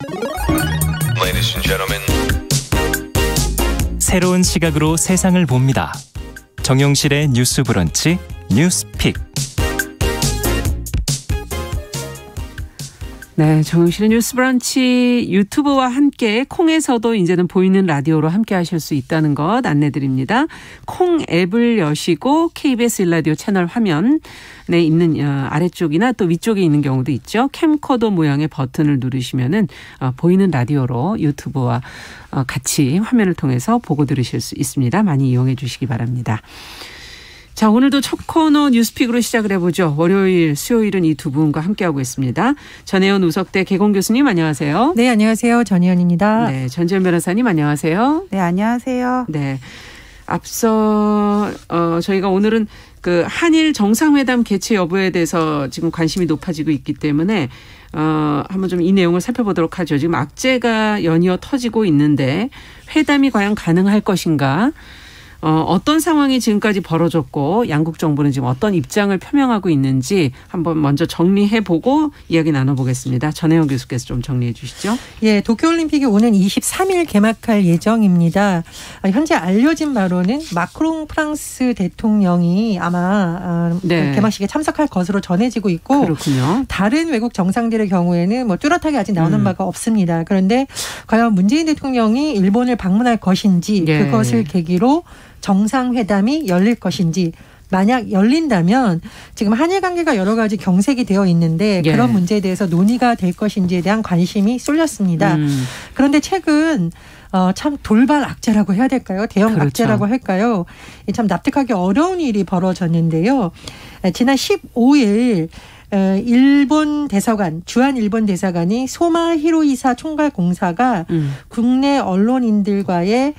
Ladies and gentlemen. 새로운 시각으로 세상을 봅니다. 정용실의 뉴스 브런치 뉴스픽. 네, 정용실의 뉴스 브런치 유튜브와 함께 콩에서도 이제는 보이는 라디오로 함께 하실 수 있다는 것 안내드립니다. 콩 앱을 여시고 KBS 1라디오 채널 화면에 있는 아래쪽이나 또 위쪽에 있는 경우도 있죠. 캠코더 모양의 버튼을 누르시면은 보이는 라디오로 유튜브와 같이 화면을 통해서 보고 들으실 수 있습니다. 많이 이용해 주시기 바랍니다. 자, 오늘도 첫 코너 뉴스픽으로 시작을 해보죠. 월요일, 수요일은 이 두 분과 함께하고 있습니다. 전혜연 우석대 개공 교수님 안녕하세요. 네, 안녕하세요. 전혜연입니다. 네, 전지현 변호사님 안녕하세요. 네, 안녕하세요. 네, 앞서 저희가 오늘은 그 한일 정상회담 개최 여부에 대해서 지금 관심이 높아지고 있기 때문에 한번 좀 이 내용을 살펴보도록 하죠. 지금 악재가 연이어 터지고 있는데 회담이 과연 가능할 것인가? 어떤 상황이 지금까지 벌어졌고 양국 정부는 지금 어떤 입장을 표명하고 있는지 한번 먼저 정리해보고 이야기 나눠보겠습니다. 전혜영 교수께서 좀 정리해 주시죠. 예, 도쿄올림픽이 오는 23일 개막할 예정입니다. 현재 알려진 바로는 마크롱 프랑스 대통령이 아마 네. 개막식에 참석할 것으로 전해지고 있고 그렇군요. 다른 외국 정상들의 경우에는 뭐 뚜렷하게 아직 나오는 바가 없습니다. 그런데 과연 문재인 대통령이 일본을 방문할 것인지 예. 그것을 계기로 정상회담이 열릴 것인지 만약 열린다면 지금 한일 관계가 여러 가지 경색이 되어 있는데 예. 그런 문제에 대해서 논의가 될 것인지에 대한 관심이 쏠렸습니다. 그런데 최근 참 돌발 악재라고 해야 될까요? 대형 그렇죠. 악재라고 할까요? 참 납득하기 어려운 일이 벌어졌는데요. 지난 15일 일본 대사관, 주한 일본 대사관이 소마 히로이사 총괄공사가 국내 언론인들과의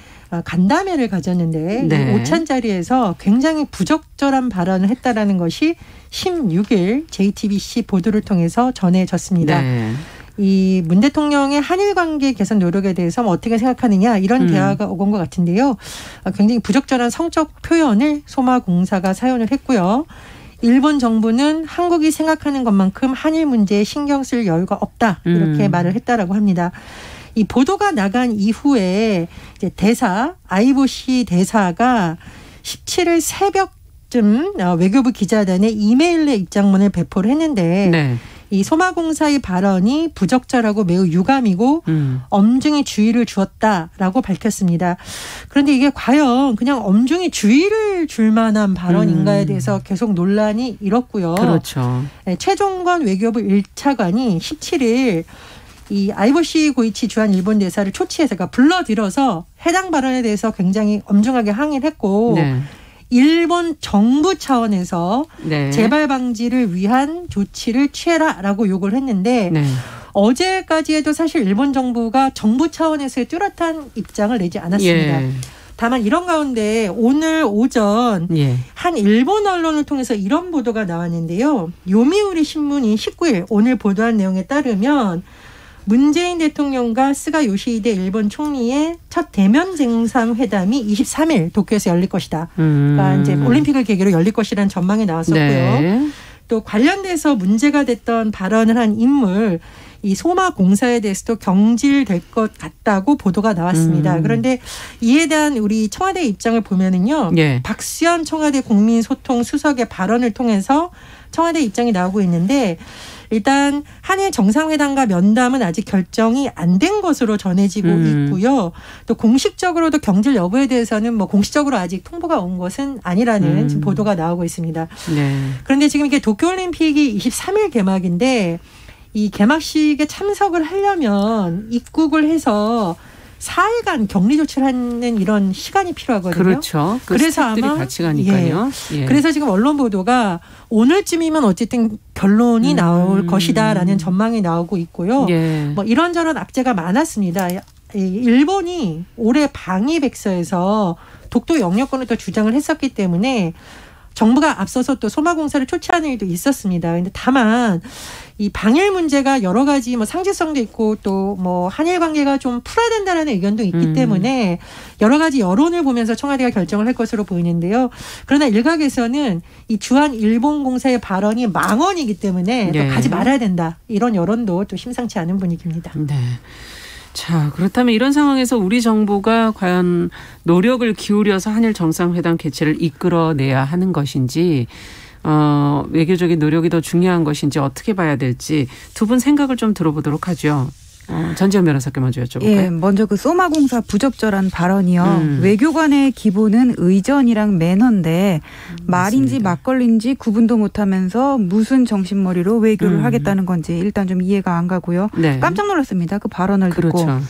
간담회를 가졌는데 네. 이 오찬자리에서 굉장히 부적절한 발언을 했다라는 것이 16일 JTBC 보도를 통해서 전해졌습니다. 네. 이 문 대통령의 한일 관계 개선 노력에 대해서 어떻게 생각하느냐 이런 대화가 오건 것 같은데요. 굉장히 부적절한 성적 표현을 소마공사가 사용을 했고요. 일본 정부는 한국이 생각하는 것만큼 한일 문제에 신경 쓸 여유가 없다 이렇게 말을 했다라고 합니다. 이 보도가 나간 이후에 이제 대사 아이보시 대사가 17일 새벽쯤 외교부 기자단에 이메일 내 입장문을 배포를 했는데 네. 이 소마공사의 발언이 부적절하고 매우 유감이고 엄중히 주의를 주었다라고 밝혔습니다. 그런데 이게 과연 그냥 엄중히 주의를 줄 만한 발언인가에 대해서 계속 논란이 일었고요. 그렇죠. 네, 최종건 외교부 1차관이 17일 이 아이보시 고이치 주한 일본 대사를 초치해서 그러니까 불러들여서 해당 발언에 대해서 굉장히 엄중하게 항의를 했고 네. 일본 정부 차원에서 네. 재발 방지를 위한 조치를 취해라라고 요구를 했는데 네. 어제까지에도 사실 일본 정부가 정부 차원에서의 뚜렷한 입장을 내지 않았습니다. 예. 다만 이런 가운데 오늘 오전 예. 한 일본 언론을 통해서 이런 보도가 나왔는데요. 요미우리 신문이 19일 오늘 보도한 내용에 따르면 문재인 대통령과 스가 요시히데 일본 총리의 첫 대면 정상회담이 23일 도쿄에서 열릴 것이다. 그러니까 이제 올림픽을 계기로 열릴 것이라는 전망이 나왔었고요. 네. 또 관련돼서 문제가 됐던 발언을 한 인물 이 소마공사에 대해서도 경질될 것 같다고 보도가 나왔습니다. 그런데 이에 대한 우리 청와대 입장을 보면은요. 예. 박수현 청와대 국민소통 수석의 발언을 통해서 청와대 입장이 나오고 있는데 일단 한일 정상회담과 면담은 아직 결정이 안 된 것으로 전해지고 있고요. 또 공식적으로도 경질 여부에 대해서는 뭐 공식적으로 아직 통보가 온 것은 아니라는 지금 보도가 나오고 있습니다. 네. 그런데 지금 이게 도쿄올림픽이 23일 개막인데 이 개막식에 참석을 하려면 입국을 해서 4일간 격리 조치를 하는 이런 시간이 필요하거든요. 그렇죠. 그래서 아마 같이 가니까요. 예. 그래서 지금 언론 보도가 오늘쯤이면 어쨌든 결론이 나올 것이다라는 전망이 나오고 있고요. 예. 뭐 이런저런 악재가 많았습니다. 일본이 올해 방위백서에서 독도 영역권을 또 주장을 했었기 때문에 정부가 앞서서 또 소마공사를 초치하는 일도 있었습니다. 근데 다만 이 방일 문제가 여러 가지 뭐 상징성도 있고 또 뭐 한일 관계가 좀 풀어야 된다라는 의견도 있기 때문에 여러 가지 여론을 보면서 청와대가 결정을 할 것으로 보이는데요. 그러나 일각에서는 이 주한 일본 공사의 발언이 망언이기 때문에 또 가지 말아야 된다. 이런 여론도 또 심상치 않은 분위기입니다. 네. 자, 그렇다면 이런 상황에서 우리 정부가 과연 노력을 기울여서 한일 정상회담 개최를 이끌어내야 하는 것인지 외교적인 노력이 더 중요한 것인지 어떻게 봐야 될지 두 분 생각을 좀 들어보도록 하죠. 전지현 변호사께 먼저 여쭤볼까요? 예, 먼저 그 소마공사 부적절한 발언이요. 외교관의 기본은 의전이랑 매너인데 말인지 막걸리인지 구분도 못하면서 무슨 정신머리로 외교를 하겠다는 건지 일단 좀 이해가 안 가고요. 네. 깜짝 놀랐습니다. 그 발언을 듣고. 그렇죠.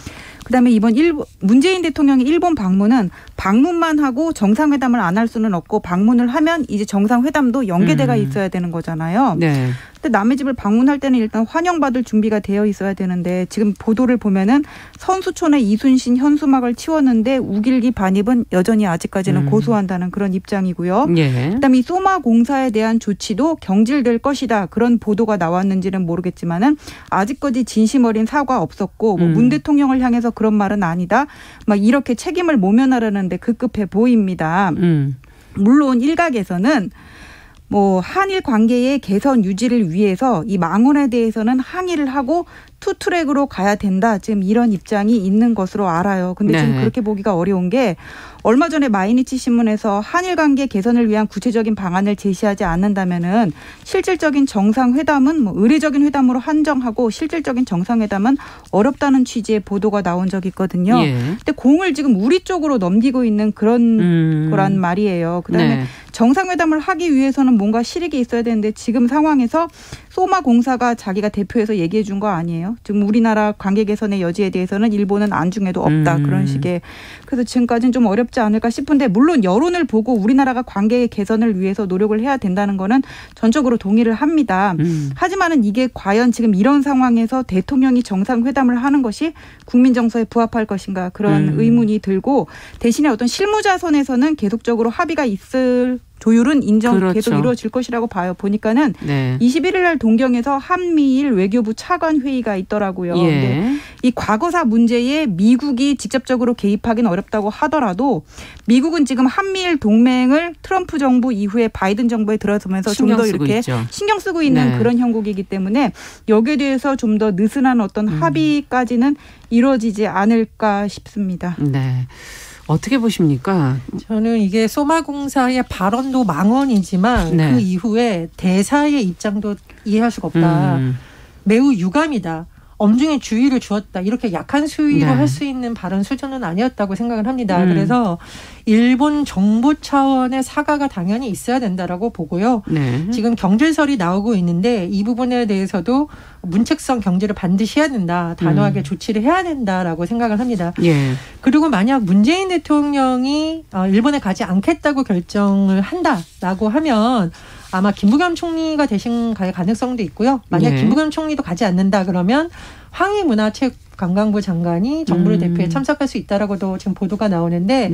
그다음에 이번 문재인 대통령의 일본 방문은 방문만 하고 정상회담을 안 할 수는 없고 방문을 하면 이제 정상회담도 연계돼가 있어야 되는 거잖아요. 네. 근데 남의 집을 방문할 때는 일단 환영받을 준비가 되어 있어야 되는데 지금 보도를 보면은 선수촌에 이순신 현수막을 치웠는데 우길기 반입은 여전히 아직까지는 고수한다는 그런 입장이고요. 예. 그다음에 이 소마 공사에 대한 조치도 경질될 것이다. 그런 보도가 나왔는지는 모르겠지만은 아직까지 진심 어린 사과 없었고 뭐 문 대통령을 향해서 그런 말은 아니다. 막 이렇게 책임을 모면하려는데 급급해 보입니다. 물론 일각에서는 뭐 한일 관계의 개선 유지를 위해서 이 망언에 대해서는 항의를 하고 투트랙으로 가야 된다. 지금 이런 입장이 있는 것으로 알아요. 근데 지금 그렇게 보기가 어려운 게 얼마 전에 마이니치 신문에서 한일 관계 개선을 위한 구체적인 방안을 제시하지 않는다면은 실질적인 정상회담은 뭐 의례적인 회담으로 한정하고 실질적인 정상회담은 어렵다는 취지의 보도가 나온 적이 있거든요. 예. 근데 공을 지금 우리 쪽으로 넘기고 있는 그런 거란 말이에요. 그다음에 정상회담을 하기 위해서는 뭔가 실익이 있어야 되는데 지금 상황에서 소마 공사가 자기가 대표해서 얘기해 준 거 아니에요. 지금 우리나라 관계 개선의 여지에 대해서는 일본은 안중에도 없다. 그런 식의. 그래서 지금까지는 좀 어렵지 않을까 싶은데 물론 여론을 보고 우리나라가 관계 개선을 위해서 노력을 해야 된다는 거는 전적으로 동의를 합니다. 하지만은 이게 과연 지금 이런 상황에서 대통령이 정상회담을 하는 것이 국민 정서에 부합할 것인가 그런 의문이 들고 대신에 어떤 실무자선에서는 계속적으로 합의가 있을 조율은 인정 그렇죠. 계속 이루어질 것이라고 봐요. 보니까는 네. 21일 날 동경에서 한미일 외교부 차관 회의가 있더라고요. 예. 근데 이 과거사 문제에 미국이 직접적으로 개입하기는 어렵다고 하더라도 미국은 지금 한미일 동맹을 트럼프 정부 이후에 바이든 정부에 들어서면서 좀 더 이렇게 신경 쓰고 있는 그런 형국이기 때문에 여기에 대해서 좀 더 느슨한 어떤 합의까지는 이루어지지 않을까 싶습니다. 네. 어떻게 보십니까? 저는 이게 소마공사의 발언도 망언이지만 그 이후에 대사의 입장도 이해할 수가 없다. 매우 유감이다. 엄중히 주의를 주었다. 이렇게 약한 수위로 할 수 있는 발언 수준은 아니었다고 생각을 합니다. 그래서 일본 정부 차원의 사과가 당연히 있어야 된다라고 보고요. 지금 경질설이 나오고 있는데 이 부분에 대해서도 문책성 경질을 반드시 해야 된다. 단호하게 조치를 해야 된다라고 생각을 합니다. 그리고 만약 문재인 대통령이 일본에 가지 않겠다고 결정을 한다라고 하면 아마 김부겸 총리가 대신 갈 가능성도 있고요. 만약 김부겸 총리도 가지 않는다 그러면 황희문화체육관광부 장관이 정부를 대표해 참석할 수 있다라고도 지금 보도가 나오는데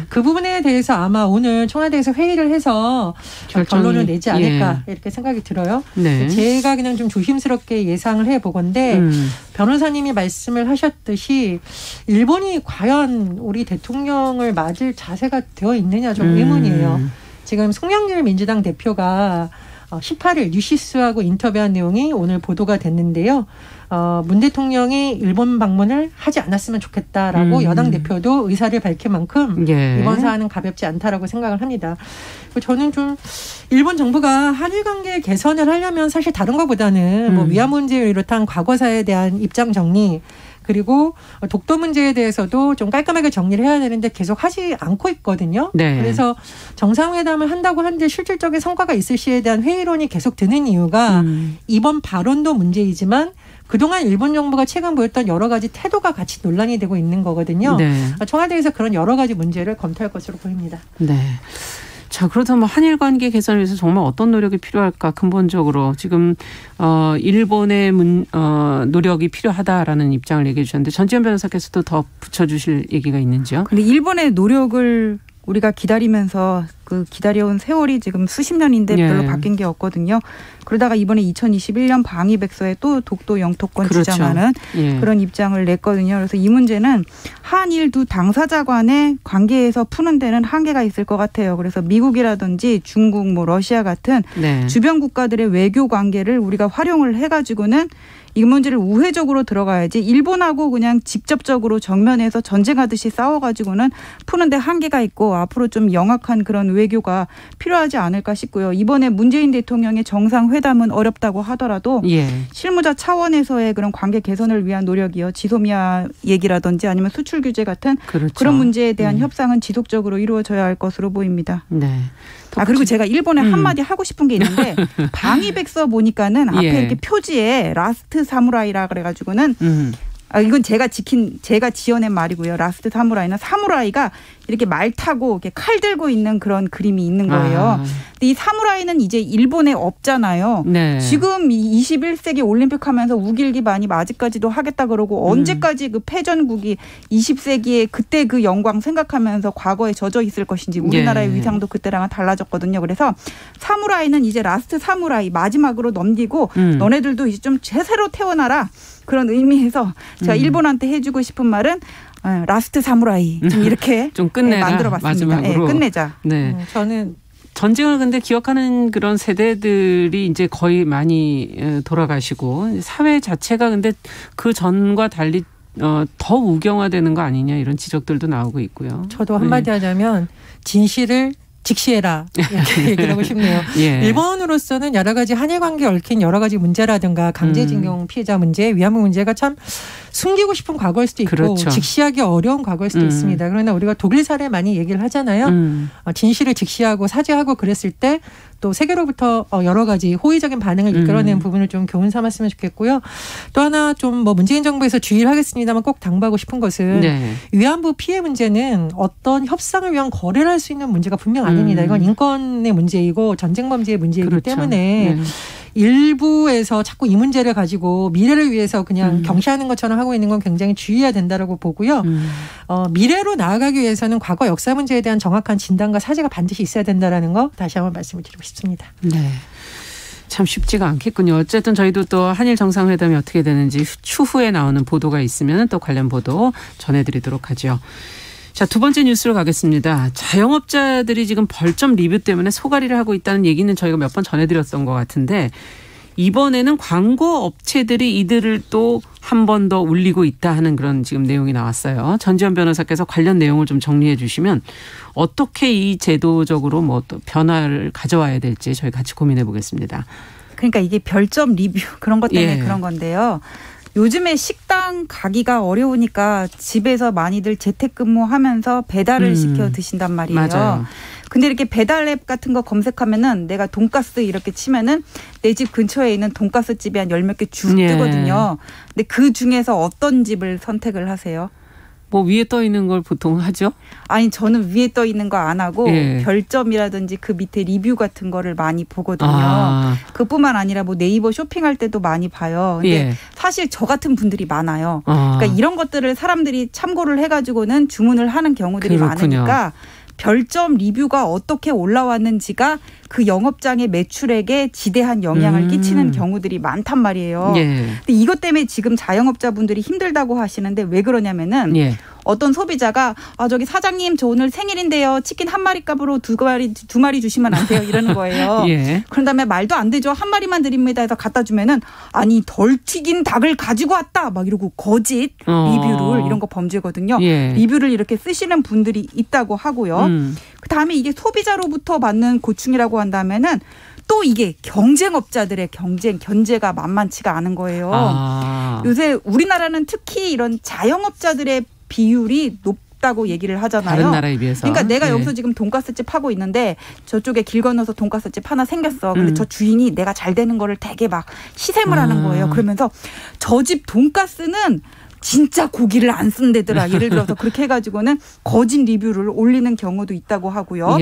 그 부분에 대해서 아마 오늘 청와대에서 회의를 해서 결론을 내지 않을까 이렇게 생각이 들어요. 제가 그냥 좀 조심스럽게 예상을 해보건데 변호사님이 말씀을 하셨듯이 일본이 과연 우리 대통령을 맞을 자세가 되어 있느냐 좀 의문이에요. 지금 송영길 민주당 대표가 18일 뉴시스하고 인터뷰한 내용이 오늘 보도가 됐는데요. 문 대통령이 일본 방문을 하지 않았으면 좋겠다라고 여당 대표도 의사를 밝힌 만큼 이번 사안은 가볍지 않다라고 생각을 합니다. 저는 좀 일본 정부가 한일 관계 개선을 하려면 사실 다른 것보다는 뭐 위안 문제를 비롯한 과거사에 대한 입장 정리 그리고 독도 문제에 대해서도 좀 깔끔하게 정리를 해야 되는데 계속 하지 않고 있거든요. 그래서 정상회담을 한다고 하는데 실질적인 성과가 있을 시에 대한 회의론이 계속 드는 이유가 이번 발언도 문제이지만 그동안 일본 정부가 최근 보였던 여러 가지 태도가 같이 논란이 되고 있는 거거든요. 청와대에서 그런 여러 가지 문제를 검토할 것으로 보입니다. 자, 그렇다면 한일 관계 개선을 위해서 정말 어떤 노력이 필요할까 근본적으로 지금 일본의 노력이 필요하다라는 입장을 얘기해 주셨는데 전지현 변호사께서도 더 붙여주실 얘기가 있는지요? 근데 일본의 노력을 우리가 기다리면서 그 기다려온 세월이 지금 수십 년인데 별로 바뀐 게 없거든요. 그러다가 이번에 2021년 방위백서에 또 독도 영토권 주장하는 그런 입장을 냈거든요. 그래서 이 문제는 한일 두 당사자 간의 관계에서 푸는 데는 한계가 있을 것 같아요. 그래서 미국이라든지 중국, 뭐 러시아 같은 주변 국가들의 외교 관계를 우리가 활용을 해가지고는 이 문제를 우회적으로 들어가야지 일본하고 그냥 직접적으로 정면에서 전쟁하듯이 싸워가지고는 푸는데 한계가 있고 앞으로 좀 영악한 그런 외교가 필요하지 않을까 싶고요. 이번에 문재인 대통령의 정상회담은 어렵다고 하더라도 실무자 차원에서의 그런 관계 개선을 위한 노력이요. 지소미아 얘기라든지 아니면 수출 규제 같은 그런 문제에 대한 협상은 지속적으로 이루어져야 할 것으로 보입니다. 네. 그리고 제가 일본에 한마디 하고 싶은 게 있는데 방위백서 보니까는 앞에 이렇게 표지에 라스트 사무라이라 그래가지고는 이건 제가 지어낸 말이고요. 라스트 사무라이는 사무라이가 이렇게 말 타고 이렇게 칼 들고 있는 그런 그림이 있는 거예요. 근데 이 사무라이는 이제 일본에 없잖아요. 지금 21세기 올림픽 하면서 우길기 반입 아직까지도 하겠다 그러고 언제까지 그 패전국이 20세기에 그때 그 영광 생각하면서 과거에 젖어 있을 것인지 우리나라의 위상도 그때랑은 달라졌거든요. 그래서 사무라이는 이제 라스트 사무라이 마지막으로 넘기고 너네들도 이제 좀 제대로 태어나라. 그런 의미에서 제가 일본한테 해주고 싶은 말은 라스트 사무라이 좀 이렇게 좀 끝내라. 만들어봤습니다. 마지막으로. 끝내자. 네. 저는 전쟁을 근데 기억하는 그런 세대들이 이제 거의 많이 돌아가시고 사회 자체가 근데 그 전과 달리 더 우경화되는 거 아니냐 이런 지적들도 나오고 있고요. 저도 한마디 하자면 진실을 직시해라 이렇게 얘기를 하고 싶네요. 일본으로서는 여러 가지 한일 관계에 얽힌 여러 가지 문제라든가 강제징용 피해자 문제, 위안부 문제가 참 숨기고 싶은 과거일 수도 있고 직시하기 어려운 과거일 수도 있습니다. 그러나 우리가 독일 사례 많이 얘기를 하잖아요. 진실을 직시하고 사죄하고 그랬을 때 또 세계로부터 여러 가지 호의적인 반응을 이끌어낸 부분을 좀 교훈 삼았으면 좋겠고요. 또 하나 좀 뭐 문재인 정부에서 주의를 하겠습니다만 꼭 당부하고 싶은 것은 위안부 피해 문제는 어떤 협상을 위한 거래를 할 수 있는 문제가 분명 아닙니다. 이건 인권의 문제이고 전쟁 범죄의 문제이기 때문에 일부에서 자꾸 이 문제를 가지고 미래를 위해서 그냥 경시하는 것처럼 하고 있는 건 굉장히 주의해야 된다고 보고요. 미래로 나아가기 위해서는 과거 역사 문제에 대한 정확한 진단과 사죄가 반드시 있어야 된다는 거 다시 한번 말씀을 드리고 싶습니다. 네. 참 쉽지가 않겠군요. 어쨌든 저희도 또 한일 정상회담이 어떻게 되는지 추후에 나오는 보도가 있으면 또 관련 보도 전해드리도록 하죠. 자, 두 번째 뉴스로 가겠습니다. 자영업자들이 지금 벌점 리뷰 때문에 소가리를 하고 있다는 얘기는 저희가 몇 번 전해드렸던 것 같은데 이번에는 광고 업체들이 이들을 또 한 번 더 울리고 있다 하는 그런 지금 내용이 나왔어요. 전지현 변호사께서 관련 내용을 좀 정리해 주시면 어떻게 이 제도적으로 뭐 또 변화를 가져와야 될지 저희 같이 고민해 보겠습니다. 그러니까 이게 별점 리뷰 그런 것 때문에 그런 건데요. 요즘에 식당 가기가 어려우니까 집에서 많이들 재택근무하면서 배달을 시켜 드신단 말이에요. 맞아요. 근데 이렇게 배달 앱 같은 거 검색하면은 내가 돈가스 이렇게 치면은 내 집 근처에 있는 돈가스 집이 한 열 몇 개 쭉 뜨거든요. 근데 그 중에서 어떤 집을 선택을 하세요? 뭐 위에 떠 있는 걸 보통 하죠? 아니 저는 위에 떠 있는 거 안 하고 별점이라든지 그 밑에 리뷰 같은 거를 많이 보거든요. 그뿐만 아니라 뭐 네이버 쇼핑할 때도 많이 봐요. 근데 사실 저 같은 분들이 많아요. 그러니까 이런 것들을 사람들이 참고를 해가지고는 주문을 하는 경우들이 많으니까 별점 리뷰가 어떻게 올라왔는지가 그 영업장의 매출액에 지대한 영향을 끼치는 경우들이 많단 말이에요. 근데 이것 때문에 지금 자영업자분들이 힘들다고 하시는데 왜 그러냐면은 어떤 소비자가 저기 사장님 저 오늘 생일인데요. 치킨 한 마리 값으로 두 마리 주시면 안 돼요. 이러는 거예요. 그런 다음에 말도 안 되죠. 한 마리만 드립니다 해서 갖다 주면은 아니 덜 튀긴 닭을 가지고 왔다 막 이러고 거짓 리뷰를 이런 거 범죄거든요. 리뷰를 이렇게 쓰시는 분들이 있다고 하고요. 그다음에 이게 소비자로부터 받는 고충이라고 한다면은 또 이게 경쟁업자들의 견제가 만만치가 않은 거예요. 요새 우리나라는 특히 이런 자영업자들의 비율이 높다고 얘기를 하잖아요. 다른 나라에 비해서. 그러니까 내가 여기서 지금 돈가스집 하고 있는데 저쪽에 길 건너서 돈가스집 하나 생겼어. 근데 저 주인이 내가 잘 되는 거를 되게 막 시샘을 하는 거예요. 그러면서 저 집 돈가스는 진짜 고기를 안 쓴대더라. 예를 들어서 그렇게 해가지고는 거짓 리뷰를 올리는 경우도 있다고 하고요.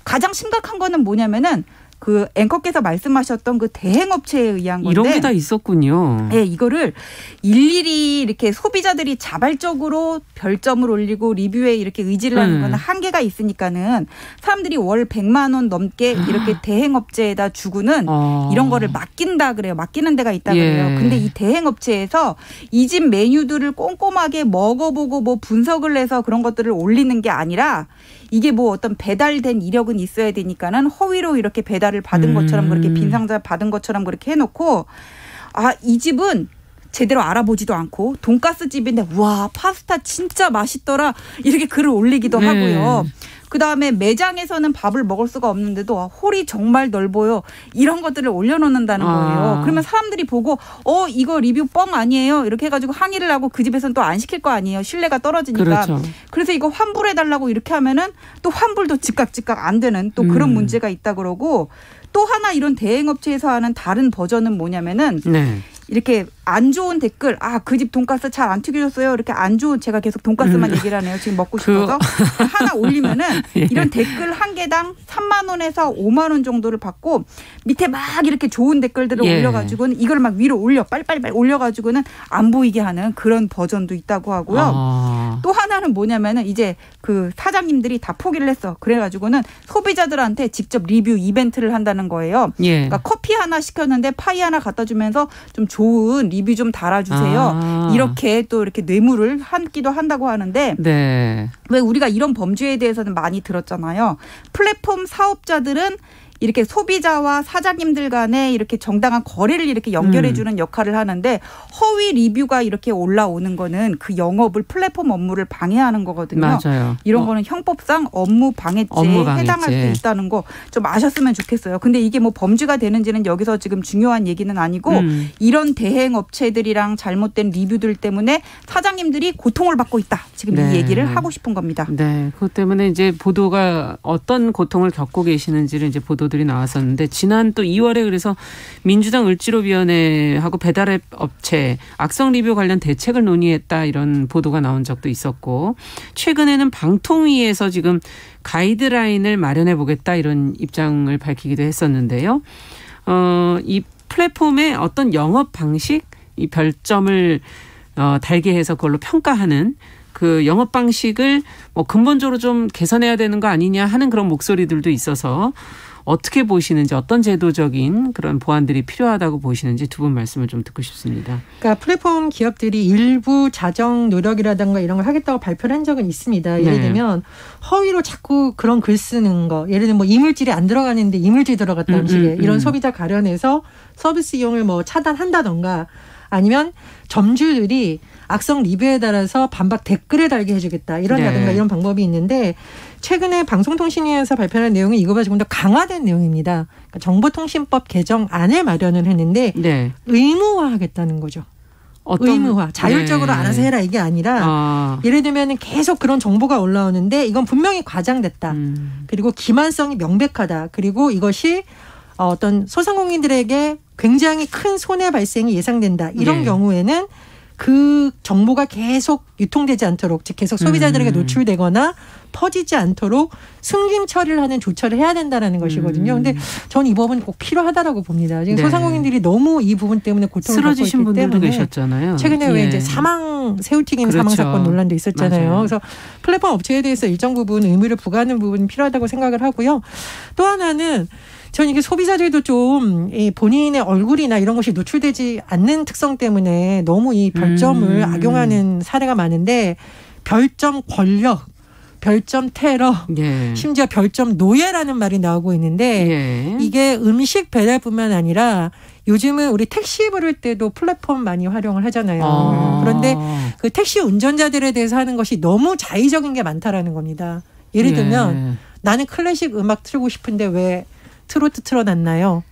가장 심각한 거는 뭐냐면은 그 앵커께서 말씀하셨던 그 대행업체에 의한 건데 이런 게 다 있었군요. 네, 이거를 일일이 이렇게 소비자들이 자발적으로 별점을 올리고 리뷰에 이렇게 의지를 하는 건 한계가 있으니까는 사람들이 월 100만 원 넘게 이렇게 대행업체에다 주고는 이런 거를 맡긴다 그래요. 맡기는 데가 있다 그래요. 근데 이 대행업체에서 이 집 메뉴들을 꼼꼼하게 먹어보고 뭐 분석을 해서 그런 것들을 올리는 게 아니라 이게 뭐 어떤 배달된 이력은 있어야 되니까는 허위로 이렇게 배달을 받은 것처럼 그렇게 빈 상자 받은 것처럼 그렇게 해놓고 이 집은 제대로 알아보지도 않고 돈가스 집인데 와 파스타 진짜 맛있더라 이렇게 글을 올리기도 하고요. 그다음에 매장에서는 밥을 먹을 수가 없는데도 홀이 정말 넓어요. 이런 것들을 올려놓는다는 거예요. 그러면 사람들이 보고 이거 리뷰 뻥 아니에요. 이렇게 해가지고 항의를 하고 그 집에서는 또 안 시킬 거 아니에요. 신뢰가 떨어지니까. 그렇죠. 그래서 이거 환불해달라고 이렇게 하면은 또 환불도 즉각 안 되는 또 그런 문제가 있다 그러고 또 하나 이런 대행업체에서 하는 다른 버전은 뭐냐면은 이렇게 안 좋은 댓글 그 집 돈가스 잘 안 튀겨졌어요. 이렇게 안 좋은 제가 계속 돈가스만 얘기를 하네요. 지금 먹고 싶어서 하나 올리면은 이런 댓글 한 개당 3만 원에서 5만 원 정도를 받고 밑에 막 이렇게 좋은 댓글들을 올려가지고는 이걸 막 위로 올려 빨리빨리 올려가지고는 안 보이게 하는 그런 버전도 있다고 하고요. 또 하나는 뭐냐면은 이제 그 사장님들이 다 포기를 했어. 그래가지고는 소비자들한테 직접 리뷰 이벤트를 한다는 거예요. 그러니까 커피 하나 시켰는데 파이 하나 갖다 주면서 좀 좋은 리뷰 좀 달아주세요. 이렇게 또 이렇게 뇌물을 하기도 한다고 하는데 왜 우리가 이런 범죄에 대해서는 많이 들었잖아요. 플랫폼 사업자들은 이렇게 소비자와 사장님들 간에 이렇게 정당한 거래를 이렇게 연결해 주는 역할을 하는데 허위 리뷰가 이렇게 올라오는 거는 그 영업을 플랫폼 업무를 방해하는 거거든요. 맞아요. 이런 거는 형법상 업무 방해죄에 해당할 수 있다는 거 좀 아셨으면 좋겠어요. 근데 이게 뭐 범죄가 되는지는 여기서 지금 중요한 얘기는 아니고 이런 대행 업체들이랑 잘못된 리뷰들 때문에 사장님들이 고통을 받고 있다. 지금 이 얘기를 하고 싶은 겁니다. 네. 그것 때문에 이제 보도가 어떤 고통을 겪고 계시는지를 이제 보도들이 나왔었는데 지난 또 2월에 그래서 민주당 을지로위원회하고 배달앱 업체 악성 리뷰 관련 대책을 논의했다 이런 보도가 나온 적도 있었고 최근에는 방통위에서 지금 가이드라인을 마련해 보겠다 이런 입장을 밝히기도 했었는데요. 이 플랫폼의 어떤 영업 방식, 이 별점을 달게 해서 그걸로 평가하는 그 영업 방식을 뭐 근본적으로 좀 개선해야 되는 거 아니냐 하는 그런 목소리들도 있어서 어떻게 보시는지 어떤 제도적인 그런 보완들이 필요하다고 보시는지 두 분 말씀을 좀 듣고 싶습니다. 그러니까 플랫폼 기업들이 일부 자정 노력이라든가 이런 걸 하겠다고 발표를 한 적은 있습니다. 예를 들면 허위로 자꾸 그런 글 쓰는 거. 예를 들면 뭐 이물질이 안 들어가는데 이물질 들어갔다는 식의 이런 소비자 가련해서 서비스 이용을 뭐 차단한다던가 아니면 점주들이 악성 리뷰에 따라서 반박 댓글을 달게 해주겠다. 이런다든가 이런 방법이 있는데 최근에 방송통신위에서 발표한 내용이 이거보다 조금 더 강화된 내용입니다. 그러니까 정보통신법 개정안을 마련을 했는데 의무화하겠다는 거죠. 의무화. 자율적으로 알아서 해라 이게 아니라 예를 들면 계속 그런 정보가 올라오는데 이건 분명히 과장됐다. 그리고 기만성이 명백하다. 그리고 이것이 어떤 소상공인들에게 굉장히 큰 손해 발생이 예상된다. 이런 경우에는 그 정보가 계속 유통되지 않도록 즉 계속 소비자들에게 노출되거나 퍼지지 않도록 숨김 처리를 하는 조처를 해야 된다는 것이거든요. 그런데 저는 이 법은 꼭 필요하다라고 봅니다. 지금 소상공인들이 너무 이 부분 때문에 고통을 겪고 있기 때문에. 분들도 계셨잖아요. 최근에 왜 이제 새우튀김 사망 사건 논란도 있었잖아요. 맞아요. 그래서 플랫폼 업체에 대해서 일정 부분 의무를 부과하는 부분이 필요하다고 생각을 하고요. 또 하나는 저는 이게 소비자들도 좀 본인의 얼굴이나 이런 것이 노출되지 않는 특성 때문에 너무 이 별점을 악용하는 사례가 많은데 별점 권력, 별점 테러, 심지어 별점 노예라는 말이 나오고 있는데 이게 음식 배달뿐만 아니라 요즘은 우리 택시 부를 때도 플랫폼 많이 활용을 하잖아요. 그런데 그 택시 운전자들에 대해서 하는 것이 너무 자의적인 게 많다라는 겁니다. 예를 들면 나는 클래식 음악 틀고 싶은데 왜 트로트 틀어놨나요?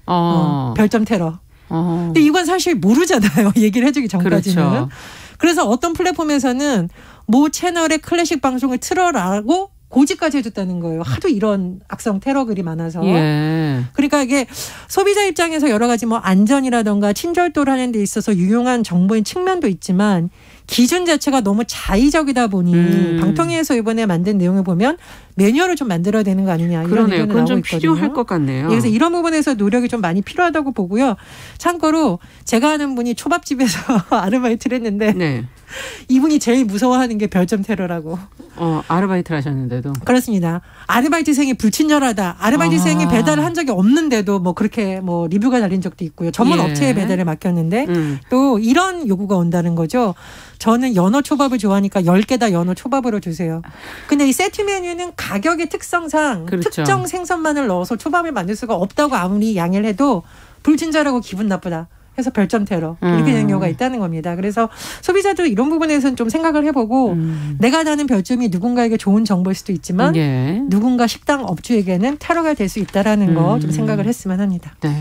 별점 테러. 근데 이건 사실 모르잖아요. 얘기를 해주기 전까지는. 그렇죠. 그래서 어떤 플랫폼에서는 모 채널의 클래식 방송을 틀어라고 고지까지 해줬다는 거예요. 하도 이런 악성 테러 글이 많아서. 예. 그러니까 이게 소비자 입장에서 여러 가지 뭐 안전이라든가 친절도를 하는 데 있어서 유용한 정보인 측면도 있지만 기준 자체가 너무 자의적이다 보니 방통위에서 이번에 만든 내용을 보면 매뉴얼을 좀 만들어야 되는 거 아니냐 이런 그러네요. 의견이 그건 나오고 좀 있거든요. 필요할 것 같네요. 그래서 이런 부분에서 노력이 좀 많이 필요하다고 보고요. 참고로 제가 아는 분이 초밥집에서 아르바이트를 했는데 네. 이분이 제일 무서워하는 게 별점 테러라고. 아르바이트를 하셨는데도. 그렇습니다. 아르바이트생이 불친절하다. 아르바이트생이 배달을 한 적이 없는데도 뭐 그렇게 뭐 리뷰가 달린 적도 있고요. 전문 예. 업체에 배달을 맡겼는데 또 이런 요구가 온다는 거죠. 저는 연어 초밥을 좋아하니까 10개 다 연어 초밥으로 주세요. 근데 이 세트 메뉴는 가격의 특성상 그렇죠. 특정 생선만을 넣어서 초밥을 만들 수가 없다고 아무리 양해를 해도 불친절하고 기분 나쁘다. 해서 별점 테러 이렇게 되는 경우가 있다는 겁니다. 그래서 소비자도 이런 부분에서는 좀 생각을 해보고 내가 다는 별점이 누군가에게 좋은 정보일 수도 있지만 예. 누군가 식당 업주에게는 테러가 될 수 있다라는 거 좀 생각을 했으면 합니다. 네.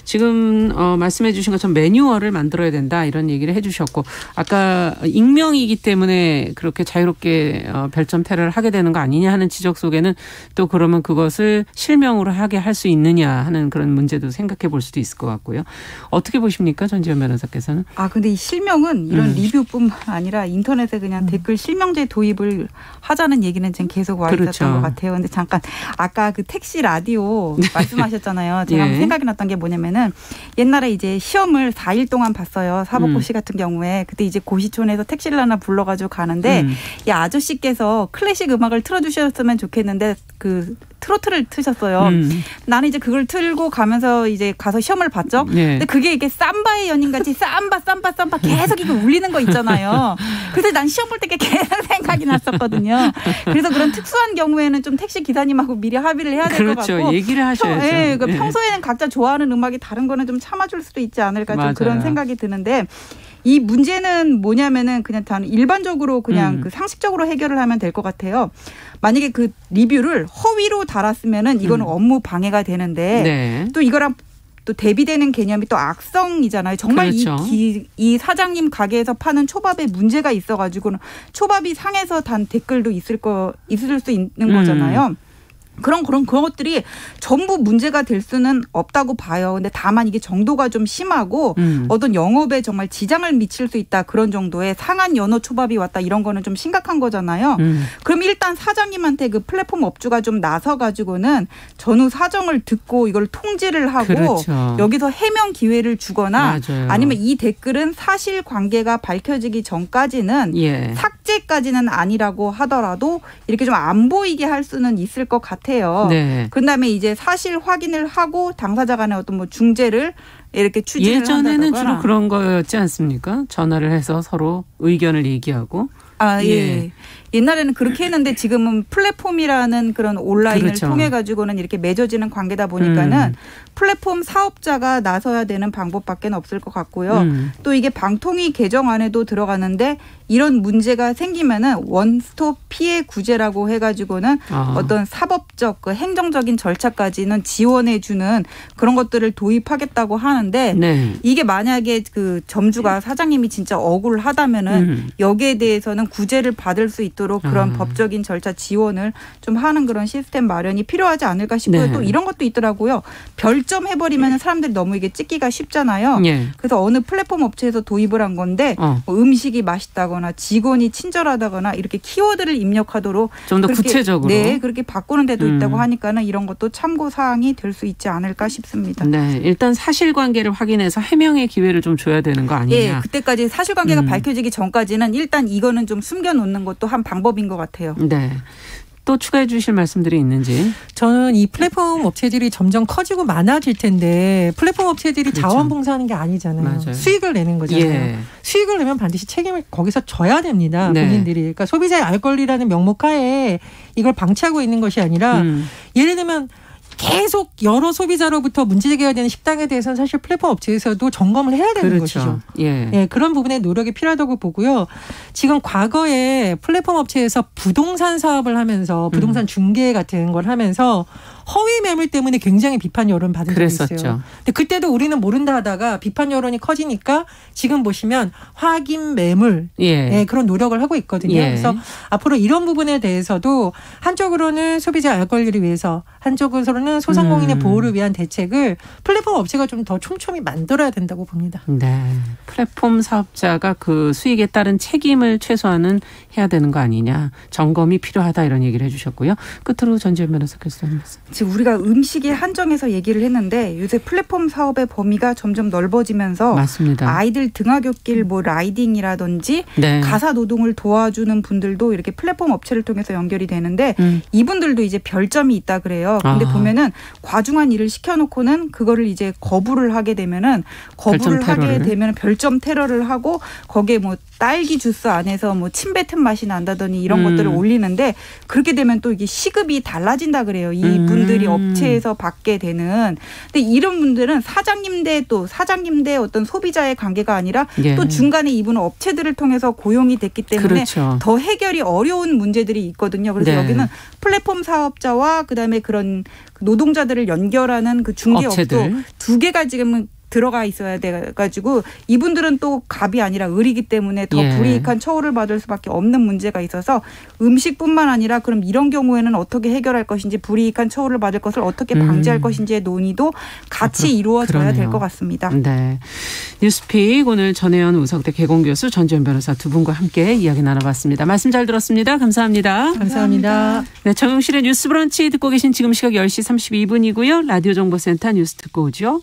지금 말씀해 주신 것처럼 매뉴얼을 만들어야 된다 이런 얘기를 해 주셨고 아까 익명이기 때문에 그렇게 자유롭게 별점 테러를 하게 되는 거 아니냐 하는 지적 속에는 또 그러면 그것을 실명으로 하게 할 수 있느냐 하는 그런 문제도 생각해 볼 수도 있을 것 같고요. 어떻게 보십니까? 전지현 변호사께서는. 근데 이 실명은 이런 리뷰뿐만 아니라 인터넷에 그냥 댓글 실명제 도입을 하자는 얘기는 지금 계속 와 있었던 그렇죠. 것 같아요. 근데 잠깐 아까 그 택시 라디오 말씀하셨잖아요. 제가 예. 생각이 났던 게 뭐냐면은 옛날에 이제 시험을 4일 동안 봤어요. 사법고시 같은 경우에. 그때 이제 고시촌에서 택시를 하나 불러가지고 가는데 이 아저씨께서 클래식 음악을 틀어주셨으면 좋겠는데 그 트로트를 트셨어요. 나는 이제 그걸 틀고 가면서 이제 가서 시험을 봤죠. 네. 근데 그게 이게 삼바의 연인같이 삼바 계속 이거 울리는 거 있잖아요. 그래서 난 시험 볼 때 계속 생각이 났었거든요. 그래서 그런 특수한 경우에는 좀 택시 기사님하고 미리 합의를 해야 될 것 그렇죠. 같고. 얘기를 하셔야죠. 예, 네. 평소에는 각자 좋아하는 음악이 다른 거는 좀 참아줄 수도 있지 않을까 좀 맞아요. 그런 생각이 드는데 이 문제는 뭐냐면은 그냥 단 일반적으로 그냥 그 상식적으로 해결을 하면 될 것 같아요. 만약에 그 리뷰를 허위로 달았으면은 이거는 업무 방해가 되는데 네. 또 이거랑 또 대비되는 개념이 또 악성이잖아요. 정말 그렇죠. 이 사장님 가게에서 파는 초밥에 문제가 있어가지고는 초밥이 상해서 단 댓글도 있을 수 있는 거잖아요. 그런 것들이 전부 문제가 될 수는 없다고 봐요. 근데 다만 이게 정도가 좀 심하고 어떤 영업에 정말 지장을 미칠 수 있다. 그런 정도의 상한 연어 초밥이 왔다. 이런 거는 좀 심각한 거잖아요. 그럼 일단 사장님한테 그 플랫폼 업주가 좀 나서가지고는 전후 사정을 듣고 이걸 통지를 하고 그렇죠. 여기서 해명 기회를 주거나 맞아요. 아니면 이 댓글은 사실관계가 밝혀지기 전까지는 예. 삭제까지는 아니라고 하더라도 이렇게 좀 안 보이게 할 수는 있을 것 같아요. 네. 그다음에 이제 사실 확인을 하고 당사자 간의 어떤 뭐 중재를 이렇게 추진을 예전에는 한다거나. 주로 그런 거였지 않습니까? 전화를 해서 서로 의견을 얘기하고. 예. 옛날에는 그렇게 했는데 지금은 플랫폼이라는 그런 온라인을 그렇죠. 통해 가지고는 이렇게 맺어지는 관계다 보니까는 플랫폼 사업자가 나서야 되는 방법밖에 없을 것 같고요. 또 이게 방통위 개정안에도 들어가는데 이런 문제가 생기면은 원스톱 피해 구제라고 해가지고는 어떤 사법적 그 행정적인 절차까지는 지원해 주는 그런 것들을 도입하겠다고 하는데 네. 이게 만약에 그 점주가 사장님이 진짜 억울하다면은 여기에 대해서는 구제를 받을 수 있도록 그런 법적인 절차 지원을 좀 하는 그런 시스템 마련이 필요하지 않을까 싶고요. 네. 또 이런 것도 있더라고요. 별점 해버리면 사람들이 너무 이게 찍기가 쉽잖아요. 예. 그래서 어느 플랫폼 업체에서 도입을 한 건데 뭐 음식이 맛있다거나 직원이 친절하다거나 이렇게 키워드를 입력하도록 좀 더 그렇게, 구체적으로. 네, 그렇게 바꾸는 데도 있다고 하니까는 이런 것도 참고 사항이 될 수 있지 않을까 싶습니다. 네, 일단 사실관계를 확인해서 해명의 기회를 좀 줘야 되는 거 아니냐. 예, 그때까지 사실관계가 밝혀지기 전까지는 일단 이거는 좀 숨겨놓는 것도 한 방법인 것 같아요. 네. 또 추가해 주실 말씀들이 있는지. 저는 이 플랫폼 업체들이 점점 커지고 많아질 텐데 플랫폼 업체들이 그렇죠. 자원봉사하는 게 아니잖아요. 맞아요. 수익을 내는 거잖아요. 예. 수익을 내면 반드시 책임을 거기서 져야 됩니다. 네. 본인들이. 그러니까 소비자의 알 권리라는 명목하에 이걸 방치하고 있는 것이 아니라 예를 들면 계속 여러 소비자로부터 문제 제기가 되는 식당에 대해서는 사실 플랫폼 업체에서도 점검을 해야 되는 그렇죠. 것이죠. 예. 예, 그런 부분에 노력이 필요하다고 보고요. 지금 과거에 플랫폼 업체에서 부동산 사업을 하면서 부동산 중개 같은 걸 하면서 허위 매물 때문에 굉장히 비판 여론 받은 적이 있어요. 그랬었죠. 근데 그때도 우리는 모른다 하다가 비판 여론이 커지니까 지금 보시면 확인 매물 네, 그런 노력을 하고 있거든요. 그래서 앞으로 이런 부분에 대해서도 한쪽으로는 소비자 알 권리를 위해서 한쪽으로는 소상공인의 보호를 위한 대책을 플랫폼 업체가 좀 더 촘촘히 만들어야 된다고 봅니다. 네, 플랫폼 사업자가 그 수익에 따른 책임을 최소한은 해야 되는 거 아니냐. 점검이 필요하다 이런 얘기를 해주셨고요. 끝으로 전지현 변호사께서 지금 우리가 음식에 한정해서 얘기를 했는데 요새 플랫폼 사업의 범위가 점점 넓어지면서 맞습니다. 아이들 등하굣길 뭐 라이딩이라든지 네. 가사 노동을 도와주는 분들도 이렇게 플랫폼 업체를 통해서 연결이 되는데 이분들도 이제 별점이 있다 그래요. 근데 보면은 과중한 일을 시켜놓고는 그거를 이제 거부를 하게 되면은 별점 테러를 하고 거기에 뭐 딸기 주스 안에서 뭐 침 뱉은 맛이 난다더니 이런 것들을 올리는데 그렇게 되면 또 이게 시급이 달라진다 그래요. 이분들이 업체에서 받게 되는. 근데 이런 분들은 사장님 대 어떤 소비자의 관계가 아니라 또 중간에 이분은 업체들을 통해서 고용이 됐기 때문에 더 해결이 어려운 문제들이 있거든요. 그래서 여기는 플랫폼 사업자와 그다음에 그런 노동자들을 연결하는 그 중개업도 두 개가 지금은 들어가 있어야 돼가지고 이분들은 또 갑이 아니라 을이기 때문에 더 불이익한 처우를 받을 수밖에 없는 문제가 있어서 음식뿐만 아니라 그럼 이런 경우에는 어떻게 해결할 것인지 불이익한 처우를 받을 것을 어떻게 방지할 것인지의 논의도 같이 이루어져야 될 것 같습니다. 네, 뉴스픽 오늘 전혜연 우석대 개공교수 전지현 변호사 두 분과 함께 이야기 나눠봤습니다. 말씀 잘 들었습니다. 감사합니다. 감사합니다. 네, 정용실의 뉴스 브런치 듣고 계신 지금 시각 10시 32분이고요. 라디오 정보센터 뉴스 듣고 오죠.